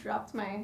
dropped my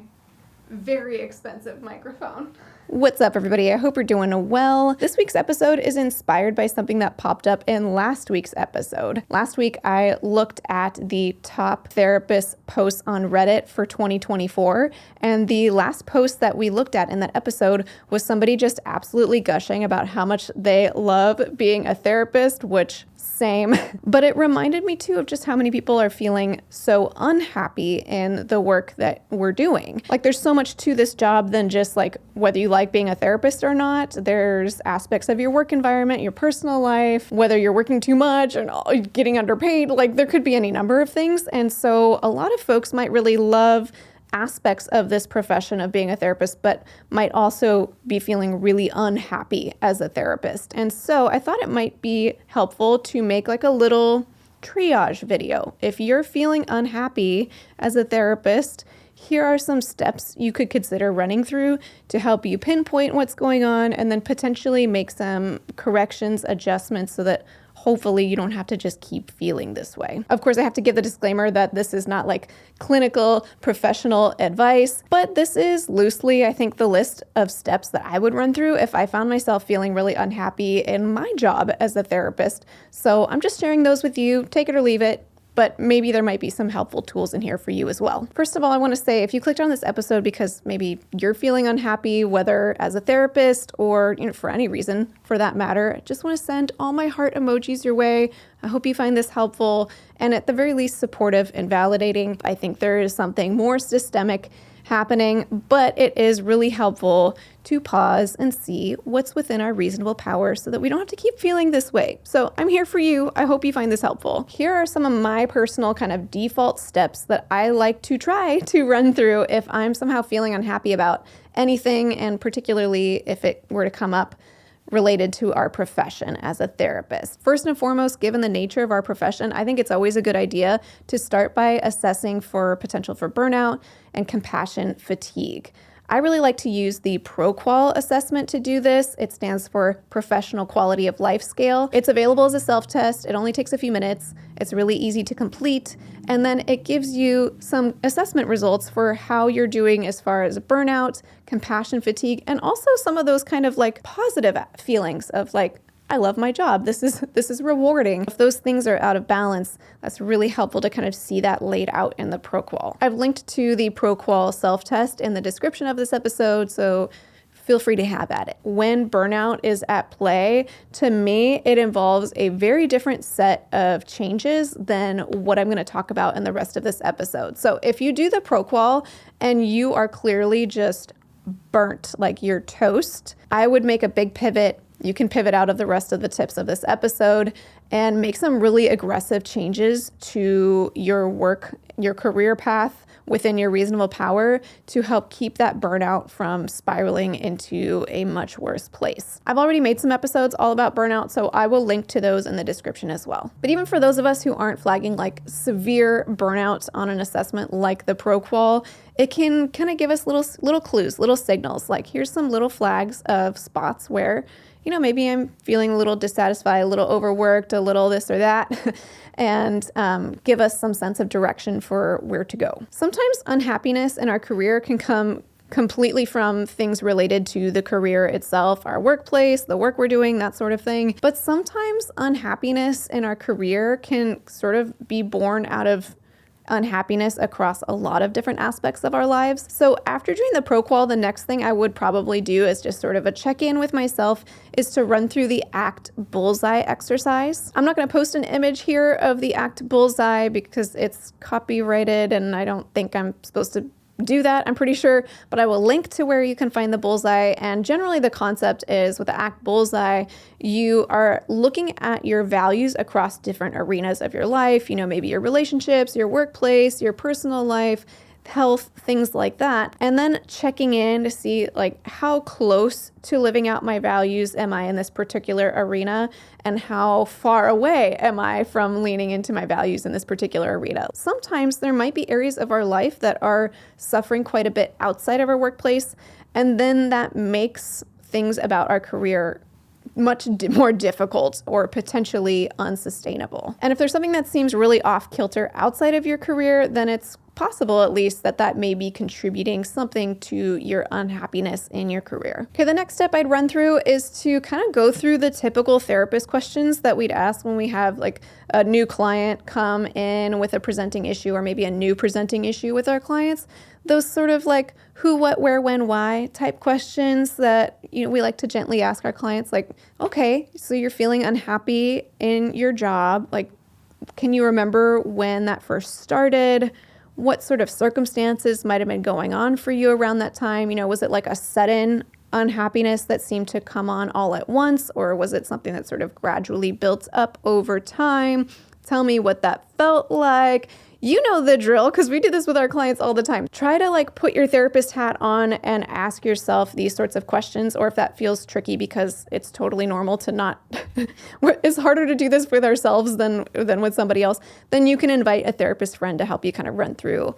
very expensive microphone. What's up, everybody? I hope you're doing well. This week's episode is inspired by something that popped up in last week's episode. Last week, I looked at the top therapist posts on Reddit for 2024, and the last post that we looked at in that episode was somebody just absolutely gushing about how much they love being a therapist, which same. But it reminded me too of just how many people are feeling so unhappy in the work that we're doing. Like, there's so much to this job than just like whether you like being a therapist or not. There's aspects of your work environment, your personal life, whether you're working too much and getting underpaid. Like, there could be any number of things. And so a lot of folks might really love aspects of this profession of being a therapist, but might also be feeling really unhappy as a therapist. And so I thought it might be helpful to make like a little triage video. If you're feeling unhappy as a therapist, here are some steps you could consider running through to help you pinpoint what's going on and then potentially make some corrections, adjustments so that hopefully you don't have to just keep feeling this way. Of course, I have to give the disclaimer that this is not like clinical professional advice, but this is loosely, I think, the list of steps that I would run through if I found myself feeling really unhappy in my job as a therapist. So I'm just sharing those with you, take it or leave it. But maybe there might be some helpful tools in here for you as well. First of all, I want to say if you clicked on this episode because maybe you're feeling unhappy, whether as a therapist or for any reason for that matter, I just want to send all my heart emojis your way. I hope you find this helpful and at the very least supportive and validating. I think there is something more systemic happening, but it is really helpful to pause and see what's within our reasonable power so that we don't have to keep feeling this way. So I'm here for you. I hope you find this helpful. Here are some of my personal kind of default steps that I like to try to run through if I'm somehow feeling unhappy about anything, and particularly if it were to come up related to our profession as a therapist. First and foremost, given the nature of our profession, I think it's always a good idea to start by assessing for potential for burnout and compassion fatigue. I really like to use the ProQOL assessment to do this. It stands for Professional Quality of Life Scale. It's available as a self-test. It only takes a few minutes. It's really easy to complete. And then it gives you some assessment results for how you're doing as far as burnout, compassion fatigue, and also some of those kind of like positive feelings of like, I love my job. This is rewarding. If those things are out of balance, that's really helpful to kind of see that laid out in the ProQOL. I've linked to the ProQOL self-test in the description of this episode, so feel free to have at it. When burnout is at play, to me, it involves a very different set of changes than what I'm going to talk about in the rest of this episode. So if you do the ProQOL and you are clearly just burnt, like you're toast, I would make a big pivot. You can pivot out of the rest of the tips of this episode and make some really aggressive changes to your work, your career path within your reasonable power to help keep that burnout from spiraling into a much worse place. I've already made some episodes all about burnout, so I will link to those in the description as well. But even for those of us who aren't flagging like severe burnout on an assessment like the ProQOL, it can kind of give us little clues, little signals. Like, here's some little flags of spots where maybe I'm feeling a little dissatisfied, a little overworked, a little this or that, and give us some sense of direction for where to go. Sometimes unhappiness in our career can come completely from things related to the career itself, our workplace, the work we're doing, that sort of thing. But sometimes unhappiness in our career can sort of be born out of unhappiness across a lot of different aspects of our lives. So after doing the ProQOL, the next thing I would probably do is just sort of a check-in with myself is to run through the ACT Bullseye exercise. I'm not going to post an image here of the ACT Bullseye because it's copyrighted and I don't think I'm supposed to do that, I'm pretty sure, but I will link to where you can find the Bullseye. And generally the concept is with the ACT Bullseye, you are looking at your values across different arenas of your life, maybe your relationships, your workplace, your personal life, health, things like that. And then checking in to see like how close to living out my values am I in this particular arena and how far away am I from leaning into my values in this particular arena. Sometimes there might be areas of our life that are suffering quite a bit outside of our workplace, and then that makes things about our career much more difficult or potentially unsustainable. And if there's something that seems really off kilter outside of your career, then it's possible at least that may be contributing something to your unhappiness in your career. Okay, the next step I'd run through is to kind of go through the typical therapist questions that we'd ask when we have like a new client come in with a presenting issue, or maybe a new presenting issue with our clients. Those sort of like who, what, where, when, why type questions that, we like to gently ask our clients, like, okay, so you're feeling unhappy in your job. Like, can you remember when that first started? What sort of circumstances might have been going on for you around that time? Was it like a sudden unhappiness that seemed to come on all at once, or was it something that sort of gradually built up over time? Tell me what that felt like. You know the drill, because we do this with our clients all the time. Try to like put your therapist hat on and ask yourself these sorts of questions, or if that feels tricky because it's totally normal to not, it's harder to do this with ourselves than with somebody else, then you can invite a therapist friend to help you kind of run through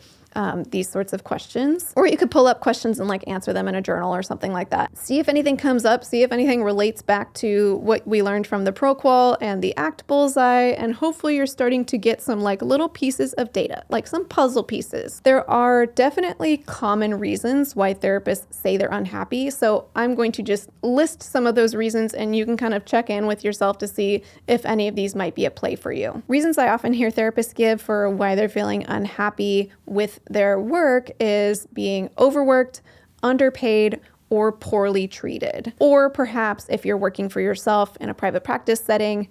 these sorts of questions. Or you could pull up questions and like answer them in a journal or something like that. See if anything comes up, see if anything relates back to what we learned from the ProQOL and the ACT Bullseye, and hopefully you're starting to get some like little pieces of data, like some puzzle pieces. There are definitely common reasons why therapists say they're unhappy, so I'm going to just list some of those reasons, and you can kind of check in with yourself to see if any of these might be at play for you. Reasons I often hear therapists give for why they're feeling unhappy with their work is being overworked, underpaid, or poorly treated. Or perhaps if you're working for yourself in a private practice setting,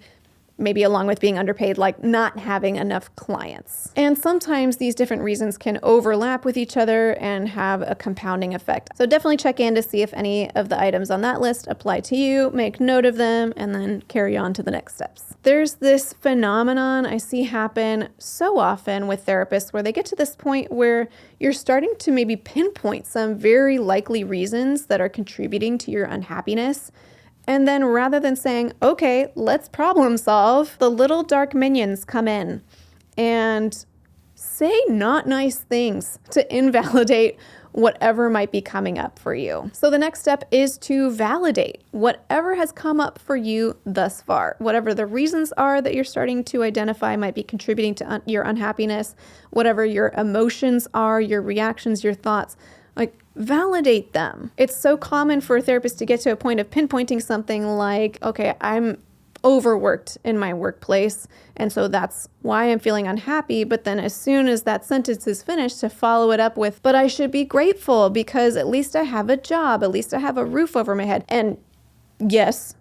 maybe along with being underpaid, like not having enough clients. And sometimes these different reasons can overlap with each other and have a compounding effect. So definitely check in to see if any of the items on that list apply to you, make note of them, and then carry on to the next steps. There's this phenomenon I see happen so often with therapists where they get to this point where you're starting to maybe pinpoint some very likely reasons that are contributing to your unhappiness. And then rather than saying, okay, let's problem solve, the little dark minions come in and say not nice things to invalidate whatever might be coming up for you. So the next step is to validate whatever has come up for you thus far. Whatever the reasons are that you're starting to identify might be contributing to your unhappiness, whatever your emotions are, your reactions, your thoughts, like validate them. It's so common for a therapist to get to a point of pinpointing something like, okay, I'm overworked in my workplace, and so that's why I'm feeling unhappy. But then as soon as that sentence is finished, to follow it up with, but I should be grateful because at least I have a job, at least I have a roof over my head. And yes,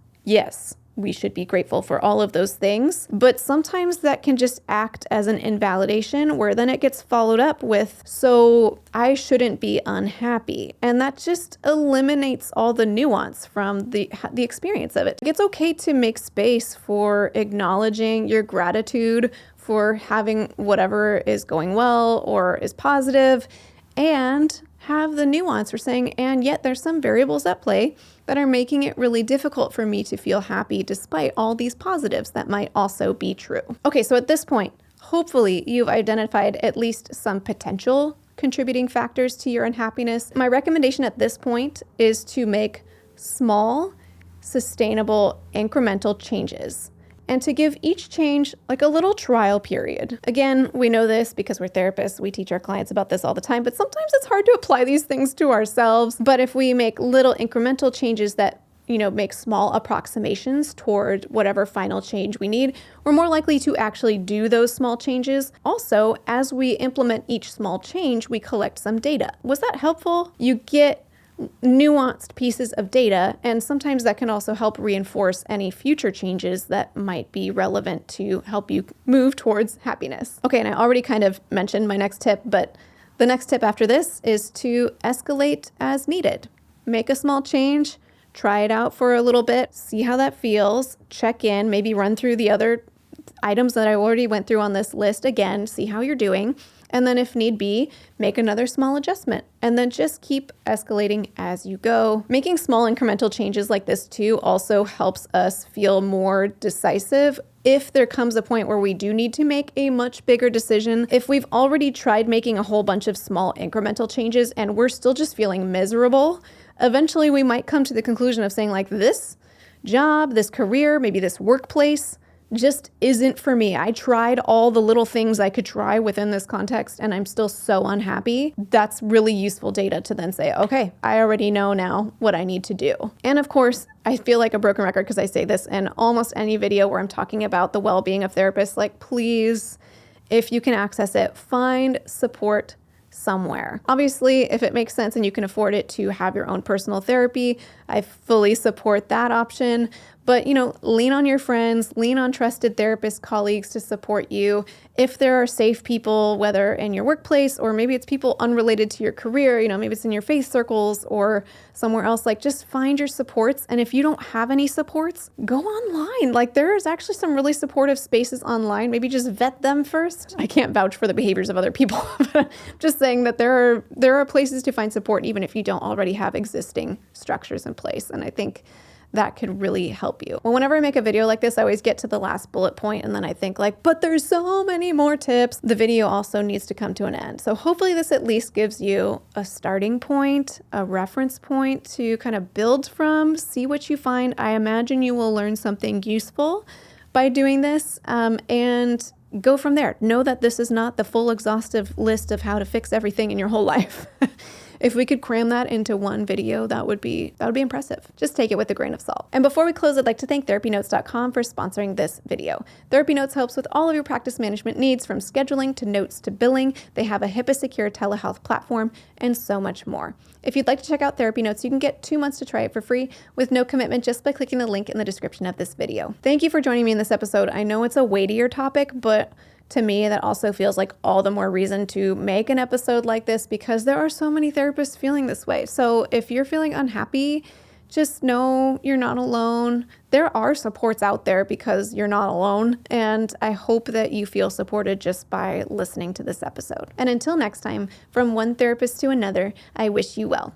we should be grateful for all of those things, but sometimes that can just act as an invalidation where then it gets followed up with, so I shouldn't be unhappy. And that just eliminates all the nuance from the experience of it. It's okay to make space for acknowledging your gratitude for having whatever is going well or is positive, and have the nuance for saying, and yet there's some variables at play that are making it really difficult for me to feel happy despite all these positives that might also be true. Okay, so at this point, hopefully you've identified at least some potential contributing factors to your unhappiness. My recommendation at this point is to make small, sustainable, incremental changes, and to give each change like a little trial period. Again, we know this because we're therapists. We teach our clients about this all the time, but sometimes it's hard to apply these things to ourselves. But if we make little incremental changes that, make small approximations toward whatever final change we need, we're more likely to actually do those small changes. Also, as we implement each small change, we collect some data. Was that helpful? You get nuanced pieces of data, and sometimes that can also help reinforce any future changes that might be relevant to help you move towards happiness. Okay, and I already kind of mentioned my next tip, but the next tip after this is to escalate as needed. Make a small change, try it out for a little bit, see how that feels, check in, maybe run through the other items that I already went through on this list again, see how you're doing. And then if need be, make another small adjustment, and then just keep escalating as you go. Making small incremental changes like this too also helps us feel more decisive if there comes a point where we do need to make a much bigger decision. If we've already tried making a whole bunch of small incremental changes and we're still just feeling miserable, eventually we might come to the conclusion of saying like, this job, this career, maybe this workplace just isn't for me. I tried all the little things I could try within this context and I'm still so unhappy. That's really useful data to then say, okay, I already know now what I need to do. And of course, I feel like a broken record because I say this in almost any video where I'm talking about the well-being of therapists. Like, please, if you can access it, find support somewhere. Obviously, if it makes sense and you can afford it to have your own personal therapy, I fully support that option. But, lean on your friends, lean on trusted therapist colleagues to support you. If there are safe people, whether in your workplace or maybe it's people unrelated to your career, maybe it's in your faith circles or somewhere else, like just find your supports. And if you don't have any supports, go online. Like there's actually some really supportive spaces online. Maybe just vet them first. I can't vouch for the behaviors of other people, but I'm just saying that there are places to find support even if you don't already have existing structures in place. And I think that could really help you. Well, whenever I make a video like this, I always get to the last bullet point and then I think but there's so many more tips. The video also needs to come to an end. So hopefully this at least gives you a starting point, a reference point to kind of build from, see what you find. I imagine you will learn something useful by doing this and go from there. Know that this is not the full exhaustive list of how to fix everything in your whole life. If we could cram that into one video, that would be impressive. Just take it with a grain of salt. And before we close, I'd like to thank TherapyNotes.com for sponsoring this video. TherapyNotes helps with all of your practice management needs, from scheduling to notes to billing. They have a HIPAA-secure telehealth platform and so much more. If you'd like to check out TherapyNotes, you can get 2 months to try it for free with no commitment just by clicking the link in the description of this video. Thank you for joining me in this episode. I know it's a weightier topic, but to me, that also feels like all the more reason to make an episode like this because there are so many therapists feeling this way. So if you're feeling unhappy, just know you're not alone. There are supports out there because you're not alone. And I hope that you feel supported just by listening to this episode. And until next time, from one therapist to another, I wish you well.